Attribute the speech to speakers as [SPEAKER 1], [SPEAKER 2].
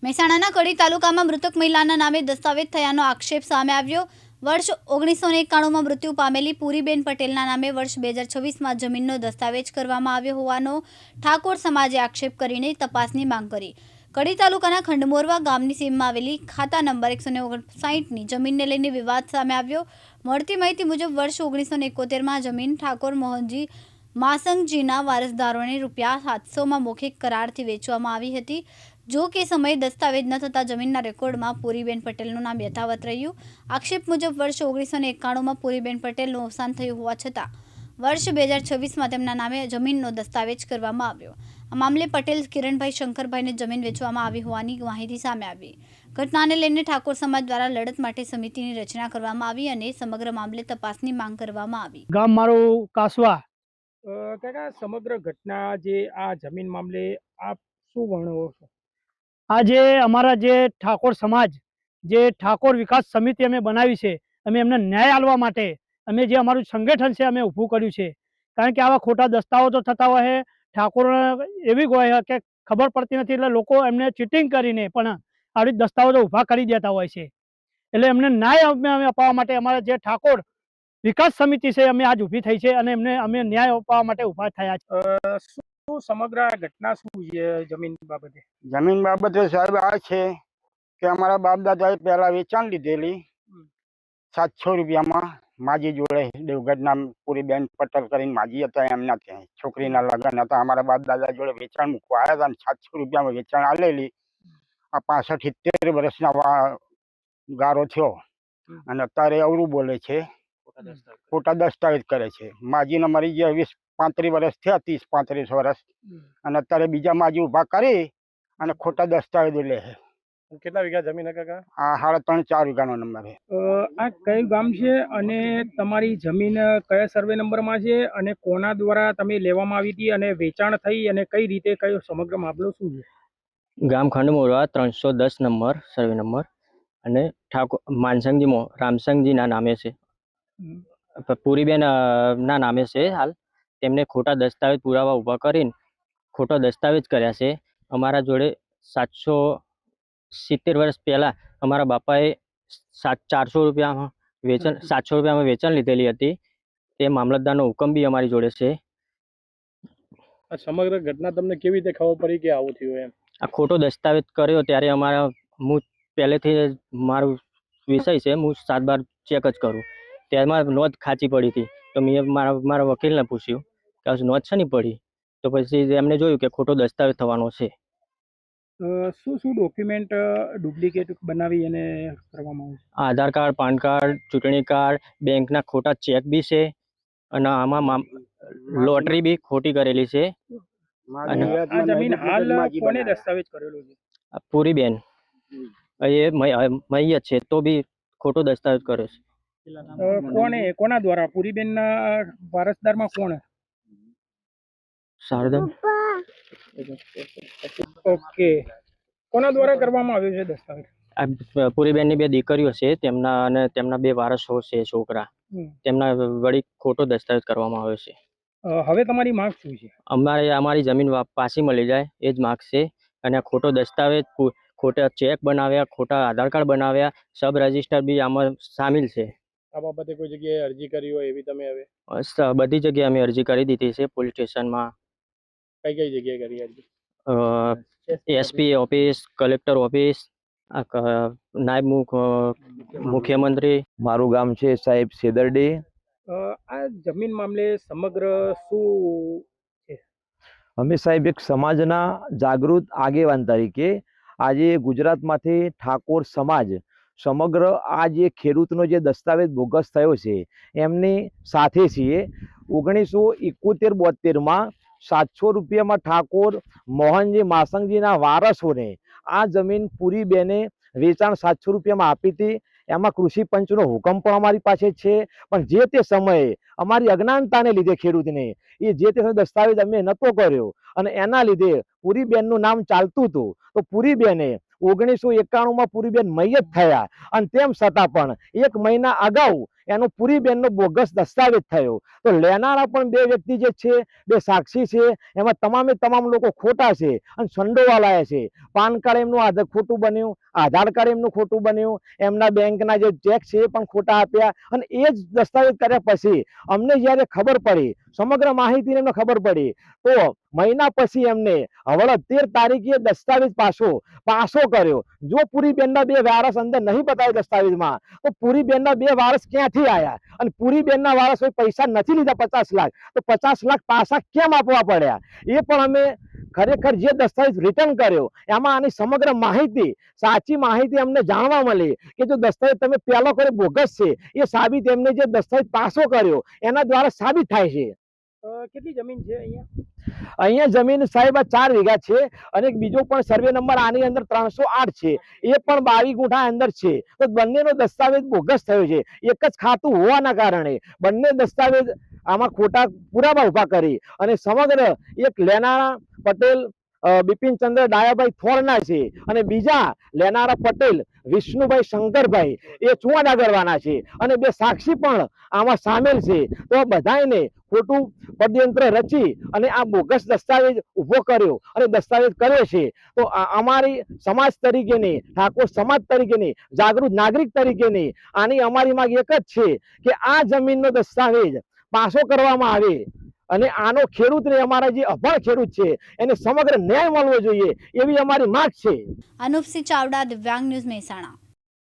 [SPEAKER 1] મહેસાણાના કડી તાલુકામાં મૃતક મહિલાના નામે દસ્તાવેજ થયાનો આક્ષેપ સામે આવ્યો। વર્ષ 1991માં મૃત્યુ પામેલી પૂરીબેન પટેલના નામે વર્ષ 2026માં જમીનનો દસ્તાવેજ કરવામાં આવ્યો હોવાનો ઠાકોર સમાજે આક્ષેપ કરીને તપાસની માંગ કરી। કડી તાલુકાના ખંડમોરવા ગામની સીમમાં આવેલી ખાતા નંબર 159ની જમીનને લઈને વિવાદ સામે આવ્યો। મળતી માહિતી મુજબ વર્ષ 1971માં જમીન ઠાકોર મોહનજી માસંગજીના વારસદારોને ₹700માં મૌખિક કરારથી વેચવામાં આવી હતી। જો કે સમયે દસ્તાવેજ ન થતા જમીનના રેકોર્ડમાં પૂરીબેન પટેલનું નામ યથાવત રહ્યું। આક્ષેપ મુજબ વર્ષ 1991માં પૂરીબેન પટેલનું અવસાન થયું હોવા છતાં વર્ષ 2026માં તેમના નામે જમીનનો દસ્તાવેજ કરવામાં આવ્યો। આ મામલે પટેલ કિરણભાઈ શંકરભાઈને જમીન વેચવામાં આવી હોવાની માહિતી સામે આવી। ઘટનાને લઈને ઠાકોર સમાજ દ્વારા લડત માટે સમિતિની રચના કરવામાં આવી અને સમગ્ર મામલે તપાસની માંગ કરવામાં આવી।
[SPEAKER 2] ગામ મારું કાસવા।
[SPEAKER 3] કાકા સમગ્ર ઘટના જે આ જમીન મામલે આપ શું વર્ણવો છો?
[SPEAKER 2] આ જે અમારા જે ઠાકોર સમાજ જે ઠાકોર વિકાસ સમિતિ અમે બનાવી છે, અમે એમને ન્યાય આપવા માટે અમે જે અમારું સંગઠન છે અમે ઊભું કર્યું છે। કારણ કે આવા ખોટા દસ્તાવેજો થતા હોય છે, ઠાકોર એવી હોય કે ખબર પડતી નથી, એટલે લોકો એમને ચીટિંગ કરીને પણ આવી દસ્તાવેજો ઊભા કરી દેતા હોય છે। એટલે એમને ન્યાય અમે અપાવવા માટે અમારા જે ઠાકોર વિકાસ સમિતિ છે અમે આજ ઊભી થઈ છે અને એમને અમે ન્યાય અપાવવા માટે ઊભા થયા છે।
[SPEAKER 3] શું સમગ્ર આ ઘટના શું છે જમીન બાબતે?
[SPEAKER 4] જમીન બાબતે સાહેબ આ છે કે અમારા બાપ દાદાએ પહેલા વેચાણ લીધેલી 700 રૂપિયામાં માજી જોડે દેવગઢના પૂરીબેન પટેલ કરીને માજી હતા, એમના ત્યાં છોકરીના લગ્ન હતા। અમારા બાપ દાદા જોડે વેચાણ મૂકવા આવ્યા હતા અને 700 રૂપિયામાં વેચાણ આલેલી। આ 65-70 વર્ષના ગારો થયો અને અત્યારે અવરું બોલે છે, ખોટા દસ્તાવેજ કરે છે। માજીને મરી ગયા 20-35 વર્ષ થયા, 30-35 વર્ષ, અને અત્યારે બીજા માજી ઉભા કરી અને ખોટા દસ્તાવેજો લે છે।
[SPEAKER 3] કેટલા વીઘા જમીન હે કાકા?
[SPEAKER 4] આ 3.5-4 વીઘાનો નંબર છે।
[SPEAKER 3] આ કયું ગામ છે અને તમારી જમીન કયા સર્વે નંબરમાં છે અને કોના દ્વારા તમે લેવામાં આવી હતી અને વેચાણ થઈ અને કઈ રીતે કયો સમગ્ર મામલો શું છે?
[SPEAKER 5] ગામ ખંડમોરવા 310 નંબર સર્વે નંબર અને ઠાકોર માનસંગજી રામસંગજીના નામે છે। પૂરીબેન ના નામે છે। હાલ તેમને ખોટા દસ્તાવેજ પુરાવા ઊભા કરીને ખોટો દસ્તાવેજ કર્યા છે। અમારા જોડે 770 વર્ષ પહેલા અમારા બાપાએ 400 રૂપિયામાં વેચાણ 700 રૂપિયામાં વેચાણ લીધેલી હતી। તે મામલતદારનો હુકમ બી અમારી જોડે છે।
[SPEAKER 3] આ સમગ્ર ઘટના તમને કેવી રીતે ખબર પડી કે આવું થયું એમ?
[SPEAKER 5] આ ખોટો દસ્તાવેજ કર્યો ત્યારે હું પહેલેથી મારું વિષય છે, હું 7-12 ચેક જ કરું, તેમાં નોંધ ખાંચી પડી હતી। તો મેં મારા વકીલને પૂછ્યું કે નોંધ છે નહીં પડી, તો પછી એમને જોયું કે ખોટો દસ્તાવેજ થવાનો છે।
[SPEAKER 3] શું શું ડોક્યુમેન્ટ ડુપ્લિકેટ બનાવી અને કરવામાં આવે છે?
[SPEAKER 5] આધાર કાર્ડ, પાન કાર્ડ, ચૂંટણી કાર્ડ, બેંકના ખોટા ચેક બી છે અને આમાં લોટરી બી ખોટી કરેલી છે। અને
[SPEAKER 3] આ જમીન હાલ કોને દસ્તાવેજ કરેલો છે?
[SPEAKER 5] પૂરીબેન એ મૈયત છે તો બી ખોટો દસ્તાવેજ કર્યો છે।
[SPEAKER 3] કોના દ્વારા? પૂરીબેનના વારસદારમાં કોણ?
[SPEAKER 5] શારદા।
[SPEAKER 3] ઓકે, કોના દ્વારા કરવામાં આવ્યો છે દસ્તાવેજ?
[SPEAKER 5] પૂરીબેનની 2 દીકરીઓ છે, તેમના અને તેમના 2 વારસો છે, છોકરા, તેમના વળી ખોટો દસ્તાવેજ કરવામાં આવ્યો છે।
[SPEAKER 3] હવે તમારી માંગ શું છે?
[SPEAKER 5] અમારી જમીન પાછી મળી જાય એ જ માંગ છે। અને ખોટો દસ્તાવેજ, ખોટા ચેક બનાવ્યા, ખોટા આધાર કાર્ડ બનાવ્યા, સબ રજિસ્ટર બી આમાં સામેલ છે।
[SPEAKER 3] આ બાબતે કોઈ જગ્યાએ અરજી કરી હોય એવી તમે હવે?
[SPEAKER 5] બધી જગ્યાએ અમે અરજી કરી દીધી છે। પોલીસ સ્ટેશનમાં
[SPEAKER 3] કઈ કઈ જગ્યાએ કરી અરજી?
[SPEAKER 5] એસપી ઓફિસ, કલેક્ટર ઓફિસ, નાયબ મુખ્યમંત્રી।
[SPEAKER 6] મારું ગામ છે સાહેબ સેદરડી।
[SPEAKER 3] આ જમીન મામલે સમગ્ર શું છે?
[SPEAKER 6] અમે સાહેબ એક સમાજના જાગૃત આગેવાન તરીકે આજે ગુજરાતમાંથી ઠાકોર સમાજ સમગ્ર આ જે ખેડૂતનો જે દસ્તાવેજ બોગસ થયો છે એમની સાથે છીએ। 1971-72માં 700 રૂપિયામાં ઠાકોર મોહનજી માસંગજીના વારસોને આ જમીન પૂરીબેને વેચાણ 700 રૂપિયામાં આપી હતી। એમાં કૃષિ પંચનો હુકમ પણ અમારી પાસે છે, પણ જે તે સમયે અમારી અજ્ઞાનતાને લીધે ખેડૂતને એ જે તે દસ્તાવેજ અમે નહોતો કર્યો અને એના લીધે પૂરીબેનનું નામ ચાલતું હતું। તો પૂરીબેને 1991માં પૂરીબેન મૈયત થયા અને તેમ છતાં પણ 1 મહિના અગાઉ એનો પૂરીબેનનો બોગસ દસ્તાવેજ થયો. તો લેનારા પણ બે વ્યક્તિ જે છે, બે સાક્ષી છે, એમાં તમામે તમામ લોકો ખોટા છે અને સંડોવાલાયા છે. પાન કાર્ડ એમનું ખોટું બન્યું, આધાર કાર્ડ એમનું ખોટું બન્યું, એમના બેંકના જે ચેક છે એ પણ ખોટા આપ્યા. અને એ જ દસ્તાવેજ કર્યા પછી અમને જ્યારે ખબર પડી, સમગ્ર માહિતી એમને ખબર પડી, તો મહિના પછી એમને હવળ 13 તારીખે દસ્તાવેજ પાસો કર્યો. જો પૂરીબેનના બે વારસ અંદર નહીં બતાવે દસ્તાવેજમાં, તો પૂરીબેનના બે વારસ ક્યાંથી આવ્યા? અને પૂરીબેનના વારસોએ પૈસા નથી લીધા 50 લાખ, તો 50 લાખ પાછા કેમ આપવા પડ્યા? એ પણ અમે ખરેખર જે દસ્તાવેજ રિટર્ન કર્યો એમાં આની સમગ્ર માહિતી, સાચી માહિતી અમને જાણવા મળી કે જો દસ્તાવેજ તમે પહેલો કર્યો બોગસ છે, એ સાબિત એમને જે દસ્તાવેજ પાસો કર્યો એના દ્વારા સાબિત થાય છે.
[SPEAKER 3] કેટલી જમીન છે અહીંયા?
[SPEAKER 6] અહીંયા જમીન સાહેબ 4 વીઘા છે અને એક બીજો પણ સર્વે નંબર આની અંદર 308 છે, એ પણ 22 ગુંઠા અંદર છે. તો બંનેનો દસ્તાવેજ બોગસ થયો છે. એક જ ખાતું હોવાના કારણે બંને દસ્તાવેજ આમાં ખોટા પુરાવા ઉભા કરી અને સમગ્ર એક લેનારા પટેલ બિપિનચંદ્ર ડાયાભાઈ થોરના છે અને બીજા લેનારા પટેલ વિષ્ણુભાઈ શંકરભાઈ એ ચુવાડા કરવાના છે અને બે સાક્ષી પણ આમાં સામેલ છે. તો બધાને ખોટું ષડયંત્ર રચી અને આ બોગસ દસ્તાવેજ ઉભો કર્યો અને દસ્તાવેજ કર્યો છે. તો અમારી સમાજ તરીકેની, ઠાકોર સમાજ તરીકેની, જાગૃત નાગરિક તરીકેની આની અમારી માંગ એક જ છે કે આ જમીનનો દસ્તાવેજ પાસો કરવામાં આવે અને આનો ખેડૂતને, અમારા જે અભણ ખેડૂત છે એને સમગ્ર ન્યાય મળવો જોઈએ એવી અમારી માંગ છે.
[SPEAKER 1] અનુપસિંહ ચાવડા, દિવ્યાંગ ન્યૂઝ, મહેસાણા.